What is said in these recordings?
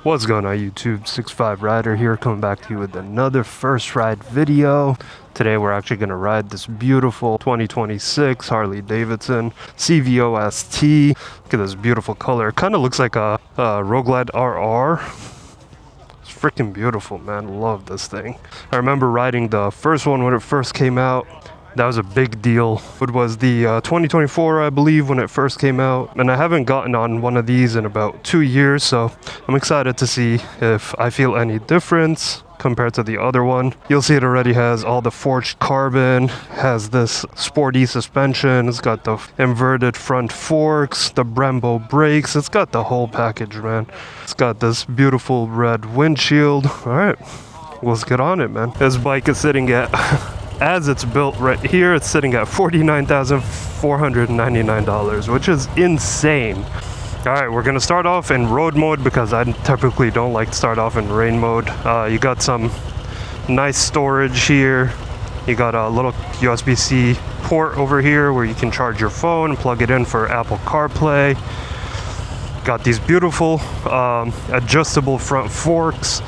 What's going on YouTube? 65 Rider here, coming back to you with another first ride video. Today we're actually going to ride this beautiful 2026 Harley-Davidson CVO ST. Look at this beautiful color. It kind of looks like a Road Glide RR. It's freaking beautiful, man. Love this thing. I remember riding the first one when it first came out. That was a big deal. It was the 2024, I believe, when it first came out. And I haven't gotten on one of these in about 2 years, so I'm excited to see if I feel any difference compared to the other one. You'll see it already has all the forged carbon, has this sporty suspension, it's got the inverted front forks, the Brembo brakes, it's got the whole package, man. It's got this beautiful red windshield. All right, let's get on it, man. This bike is sitting at... As it's built right here, it's sitting at $49,499, which is insane. All right, we're gonna start off in road mode because I typically don't like to start off in rain mode. You got some nice storage here. You got a little USB-C port over here where you can charge your phone and plug it in for Apple CarPlay. Got these beautiful adjustable front forks.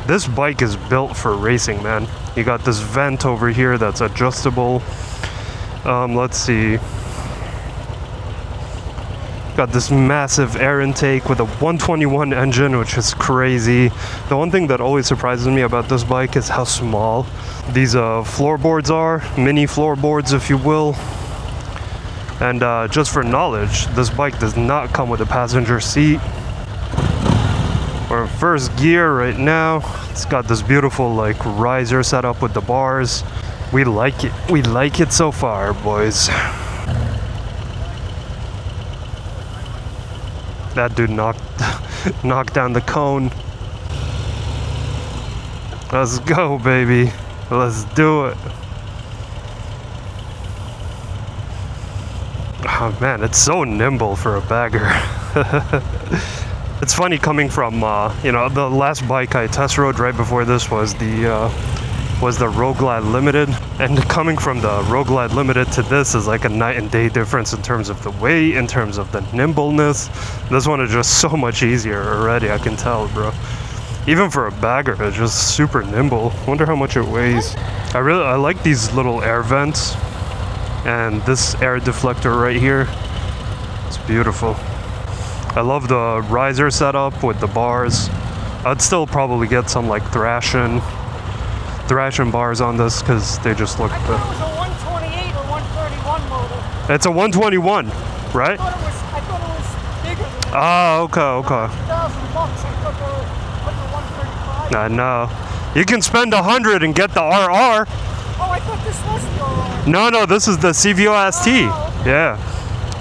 This bike is built for racing, man. You got this vent over here that's adjustable. Let's see. Got this massive air intake with a 121 engine, which is crazy. The one thing that always surprises me about this bike is how small these floorboards are. Mini floorboards, if you will. And just for knowledge, this bike does not come with a passenger seat. We're in first gear right now. It's got this beautiful like riser set up with the bars. We like it. We like it so far, boys. That dude knocked down the cone. Let's go, baby. Let's do it. Oh man, it's so nimble for a bagger. It's funny coming from, the last bike I test rode right before this was the Road Glide Limited. And coming from the Road Glide Limited to this is like a night and day difference in terms of the weight, in terms of the nimbleness. This one is just so much easier already, I can tell, bro. Even for a bagger, it's just super nimble. Wonder how much it weighs. I like these little air vents. And this air deflector right here. It's beautiful. I love the riser setup with the bars. I'd still probably get some like thrashing bars on this because they just look good. I thought it was a 128 or 131 motor. It's a 121, right? I thought it was bigger than that. Oh, okay. $1,000. I thought they were like a 135. I know. You can spend $100 and get the RR. Oh, I thought this was the RR. No, this is the CVO ST. Oh, okay. Yeah.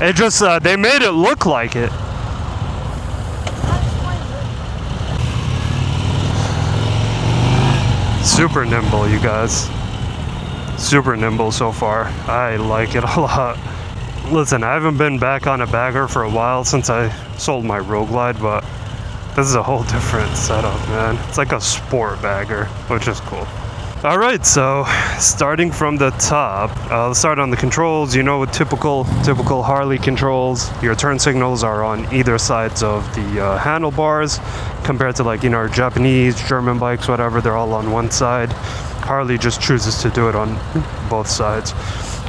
It just, they made it look like it. Super nimble, you guys. Super nimble so far. I like it a lot. Listen, I haven't been back on a bagger for a while since I sold my Road Glide, but this is a whole different setup, man. It's like a sport bagger, which is cool. All right, so starting from the top, let's start on the controls. You know, with typical Harley controls, your turn signals are on either sides of the handlebars, compared to like, our Japanese, German bikes, whatever, they're all on one side. Harley just chooses to do it on both sides.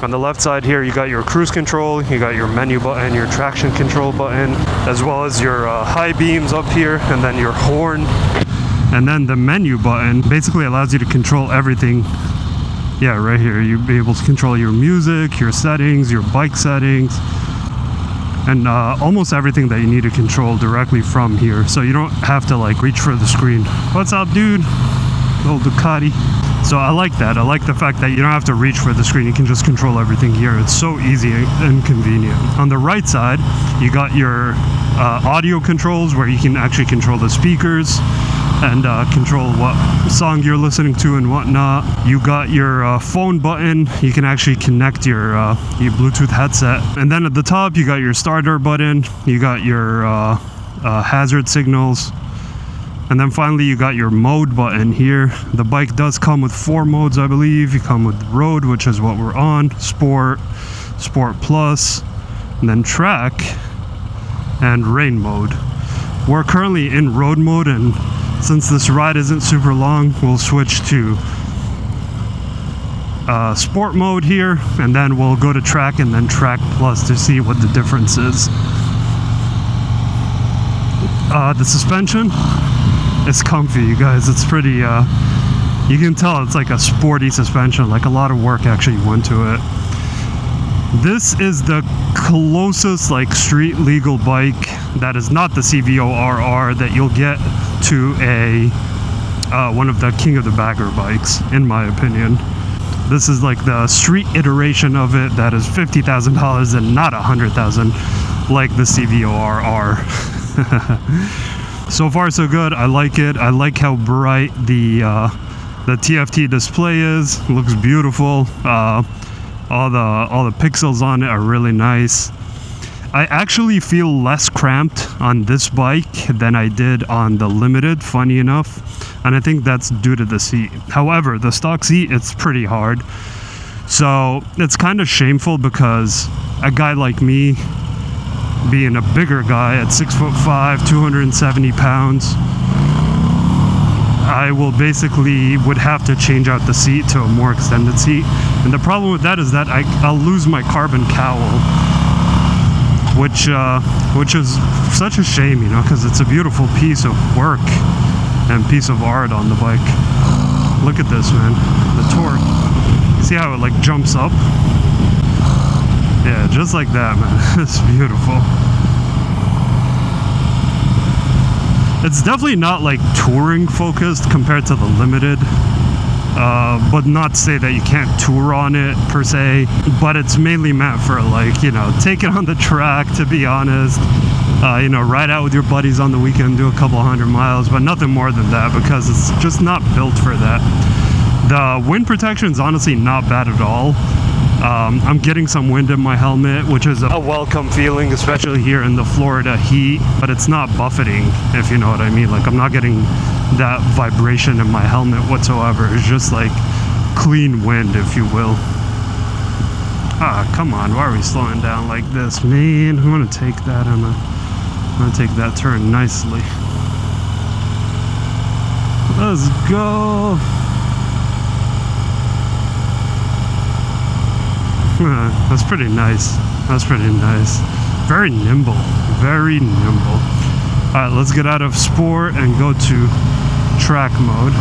On the left side here, you got your cruise control, you got your menu button, your traction control button, as well as your high beams up here, and then your horn. And then the menu button basically allows you to control everything. Yeah, right here. You'll be able to control your music, your settings, your bike settings, and almost everything that you need to control directly from here. So you don't have to like reach for the screen. What's up, dude? Little Ducati. So I like that. I like the fact that you don't have to reach for the screen. You can just control everything here. It's so easy and convenient. On the right side, you got your audio controls where you can actually control the speakers and control what song you're listening to and whatnot. You got your phone button. You can actually connect your Bluetooth headset. And then at the top, you got your starter button. You got your hazard signals. And then finally, you got your mode button here. The bike does come with 4 modes, I believe. You come with road, which is what we're on, sport, sport plus, and then track, and rain mode. We're currently in road mode, and since this ride isn't super long, we'll switch to sport mode here, and then we'll go to track and then track plus to see what the difference is. The suspension is comfy, you guys. It's pretty, you can tell it's like a sporty suspension, like a lot of work actually went to it. This is the closest like street legal bike that is not the CVO RR that you'll get to a one of the King of the Bagger bikes, in my opinion. This is like the street iteration of it that is $50,000 and not $100,000 like the CVO RR. So far so good. I like it. I like how bright the TFT display is. It looks beautiful. All the pixels on it are really nice. I actually feel less cramped on this bike than I did on the Limited, funny enough, and I think that's due to the seat. However, the stock seat, it's pretty hard, so it's kind of shameful because a guy like me, being a bigger guy at 6'5", 270 pounds, I will basically would have to change out the seat to a more extended seat. And the problem with that is that I'll lose my carbon cowl, which is such a shame, you know, because it's a beautiful piece of work and piece of art on the bike. Look at this, man, the torque. See how it like jumps up? Yeah, just like that, man. It's beautiful. It's definitely not like touring focused compared to the Limited, but not to say that you can't tour on it per se, but it's mainly meant for like, you know, take it on the track, to be honest, you know, ride out with your buddies on the weekend, do a couple 100 miles, but nothing more than that, because it's just not built for that. The wind protection is honestly not bad at all. I'm getting some wind in my helmet, which is a welcome feeling, especially here in the Florida heat, but it's not buffeting, if you know what I mean. Like, I'm not getting that vibration in my helmet whatsoever. It's just like clean wind, if you will. Ah, come on, why are we slowing down like this, man? I'm gonna take that I'm gonna take that turn nicely. Let's go. That's pretty nice. That's pretty nice. Very nimble. Very nimble. Alright, let's get out of sport and go to track mode.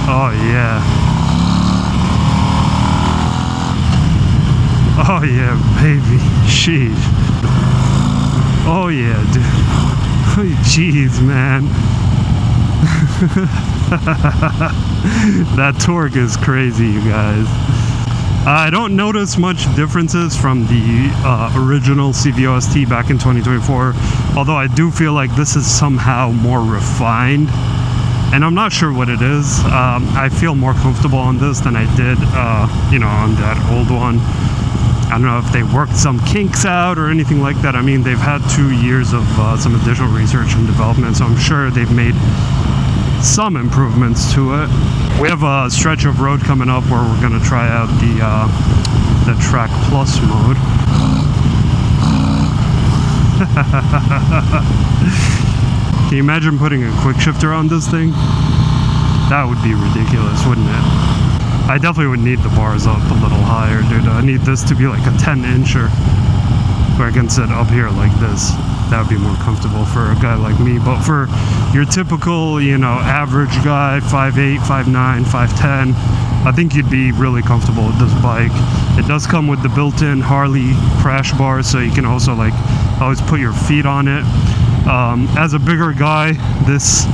Oh yeah. Oh yeah, baby. Sheesh. Oh yeah, dude. Oh, jeez, man. That torque is crazy, you guys. I don't notice much differences from the original CVO ST back in 2024, although I do feel like this is somehow more refined, and I'm not sure what it is. I feel more comfortable on this than I did, you know, on that old one. I don't know if they worked some kinks out or anything like that. I mean, they've had 2 years of some additional research and development, so I'm sure they've made some improvements to it. We have a stretch of road coming up where we're going to try out the track plus mode. Can you imagine putting a quick shifter on this thing? That would be ridiculous, wouldn't it? I definitely would need the bars up a little higher, dude. I need this to be like a 10-incher where I can sit up here like this. That would be more comfortable for a guy like me. But for your typical, you know, average guy, 5'8", 5'9", 5'10", I think you'd be really comfortable with this bike. It does come with the built-in Harley crash bar, so you can also like always put your feet on it. As a bigger guy, this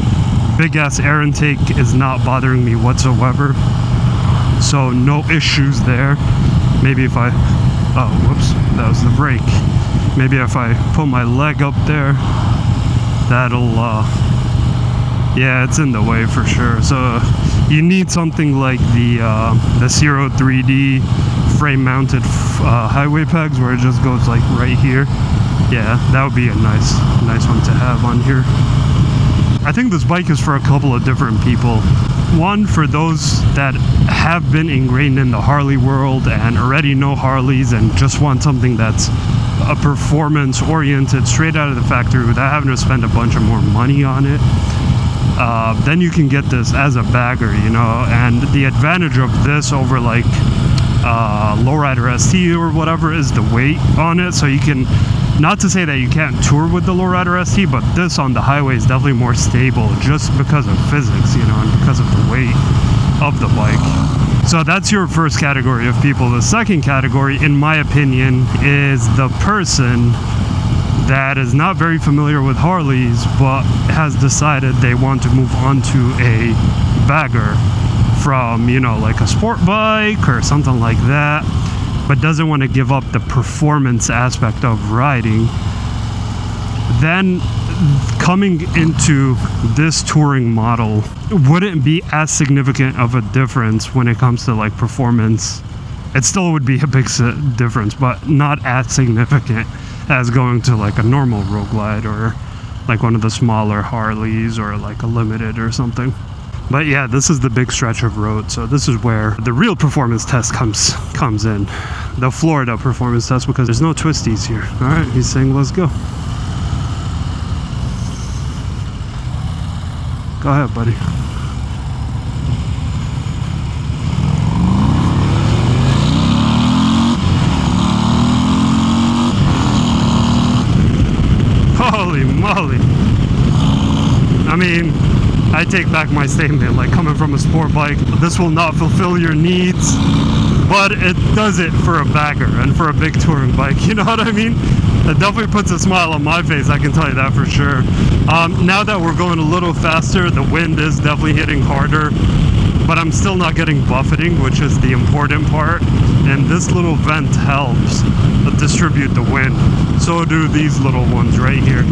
big-ass air intake is not bothering me whatsoever. So no issues there. Maybe if I, oh, whoops, that was the brake. Maybe if I put my leg up there, that'll, yeah, it's in the way for sure. So you need something like the Zero 3D frame-mounted highway pegs, where it just goes like right here. Yeah, that would be a nice one to have on here. I think this bike is for a couple of different people. One, for those that have been ingrained in the Harley world and already know Harleys and just want something that's a performance oriented straight out of the factory without having to spend a bunch of more money on it, then you can get this as a bagger, you know. And the advantage of this over like Lowrider ST or whatever is the weight on it. So you can, not to say that you can't tour with the Lowrider ST, but this on the highway is definitely more stable just because of physics, you know, and because of the weight of the bike. So that's your first category of people. The second category, in my opinion, is the person that is not very familiar with Harleys but has decided they want to move on to a bagger from, you know, like a sport bike or something like that, but doesn't want to give up the performance aspect of riding. Then coming into this touring model wouldn't be as significant of a difference when it comes to like performance. It still would be a big difference, but not as significant as going to like a normal Road Glide or like one of the smaller Harleys or like a Limited or something. But yeah, this is the big stretch of road, so this is where the real performance test comes in. The Florida performance test, because there's no twisties here. All right, he's saying let's go. Go ahead, buddy. Holy moly. I mean, I take back my statement, like coming from a sport bike, this will not fulfill your needs, but it does it for a bagger and for a big touring bike, you know what I mean? It definitely puts a smile on my face, I can tell you that for sure. Now that we're going a little faster, the wind is definitely hitting harder, but I'm still not getting buffeting, which is the important part. And this little vent helps distribute the wind. So do these little ones right here.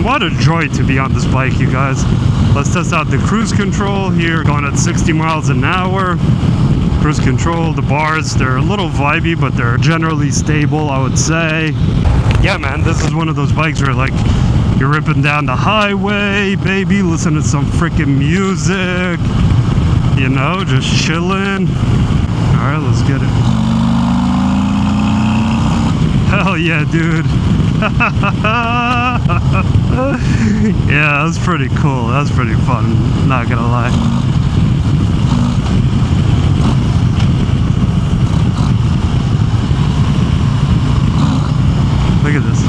What a joy to be on this bike, you guys. Let's test out the cruise control here, going at 60 miles an hour. Cruise control, the bars, they're a little vibey, but they're generally stable, I would say. Yeah, man, this is one of those bikes where like you're ripping down the highway, baby, listening to some freaking music, you know, just chilling. All right, let's get it. Hell yeah, dude. Yeah, that's pretty cool. That's pretty fun, not gonna lie. Look at this.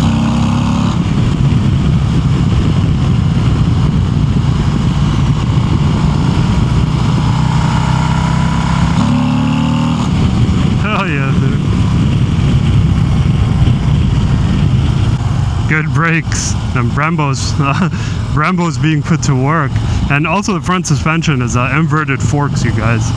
Hell yeah, dude. Good brakes and Brembo's being put to work. And also the front suspension is inverted forks, you guys.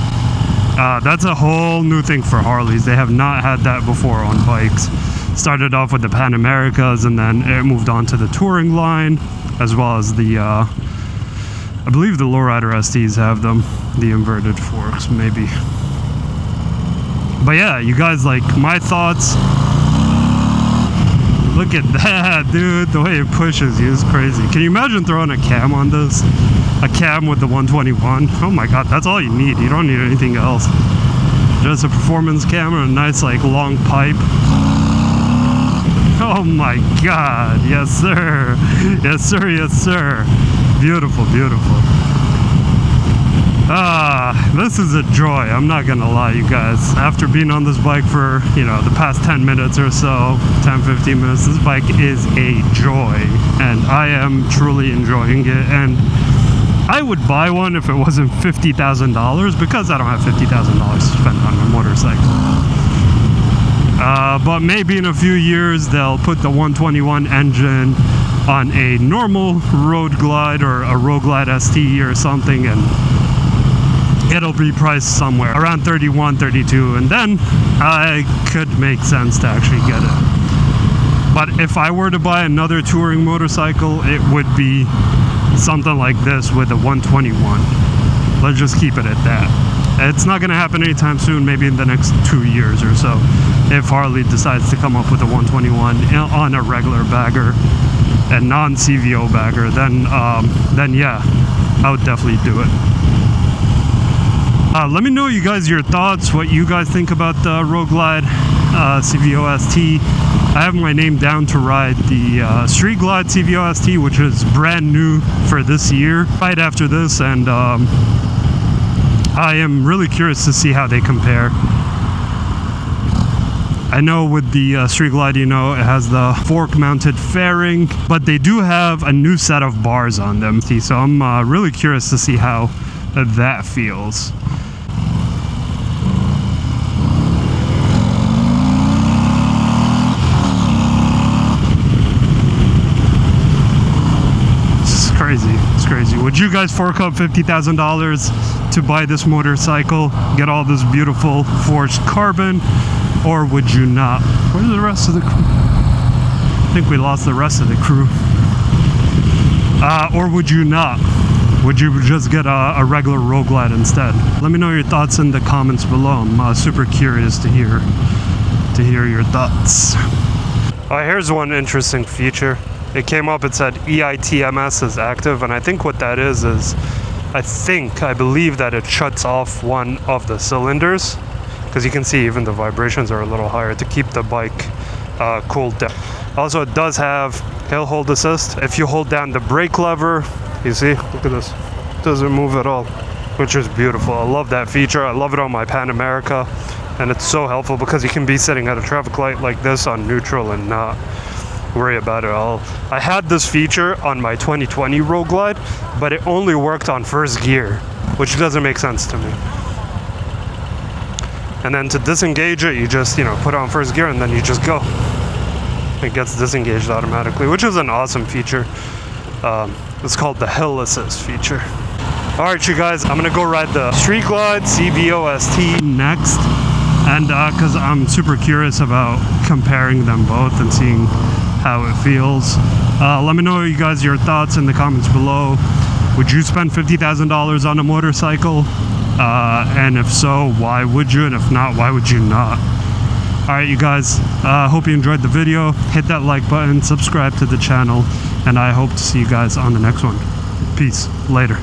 That's a whole new thing for Harleys. They have not had that before on bikes. Started off with the Pan Americas and then it moved on to the touring line, as well as the I believe the Lowrider STs have them, the inverted forks maybe. But yeah, you guys, like, my thoughts. Look at that, dude. The way it pushes you is crazy. Can you imagine throwing a cam on this? A cam with the 121? Oh my god, that's all you need. You don't need anything else. Just a performance camera, a nice like long pipe. Oh my god, yes sir. Yes sir, yes sir. Beautiful, beautiful. This is a joy, I'm not gonna lie, you guys. After being on this bike for, you know, the past 10 minutes or so, 10-15 minutes, this bike is a joy, and I am truly enjoying it. And I would buy one if it wasn't $50,000, because I don't have $50,000 to spend on a motorcycle. But maybe in a few years they'll put the 121 engine on a normal Road Glide or a Road Glide ST or something, and it'll be priced somewhere around 31, 32, and then I could make sense to actually get it. But if I were to buy another touring motorcycle, it would be something like this with a 121. Let's just keep it at that. It's not going to happen anytime soon, maybe in the next 2 years or so. If Harley decides to come up with a 121 on a regular bagger and non-CVO bagger, then yeah, I would definitely do it. Let me know, you guys, your thoughts, what you guys think about the Road Glide CVO ST. I have my name down to ride the Street Glide CVO ST, which is brand new for this year, right after this, and I am really curious to see how they compare. I know with the Street Glide, you know, it has the fork-mounted fairing, but they do have a new set of bars on them. So I'm really curious to see how that feels. It's crazy. Would you guys fork up $50,000 to buy this motorcycle, get all this beautiful forged carbon, or would you not? Where's the rest of the crew? I think we lost the rest of the crew. Or would you not? Would you just get a regular Road Glide instead? Let me know your thoughts in the comments below. I'm super curious to hear your thoughts. Here's one interesting feature. It came up, it said EITMS is active, and I think what that is I believe that it shuts off one of the cylinders, because you can see even the vibrations are a little higher to keep the bike cooled down. Also, it does have hill hold assist. If you hold down the brake lever, you see, look at this, it doesn't move at all, which is beautiful. I love that feature. I love it on my Pan America, and it's so helpful because you can be sitting at a traffic light like this on neutral and not worry about it all. I had this feature on my 2020 Road Glide, but it only worked on first gear, which doesn't make sense to me. And then to disengage it, you just, put it on first gear and then you just go. It gets disengaged automatically, which is an awesome feature. It's called the Hill Assist feature. All right, you guys, I'm gonna go ride the Street Glide CVO ST next. And because I'm super curious about comparing them both and seeing how it feels. Let me know, you guys, your thoughts in the comments below. Would you spend $50,000 on a motorcycle? And if so, why would you? And if not, why would you not? Alright, you guys, hope you enjoyed the video. Hit that like button, subscribe to the channel, and I hope to see you guys on the next one. Peace. Later.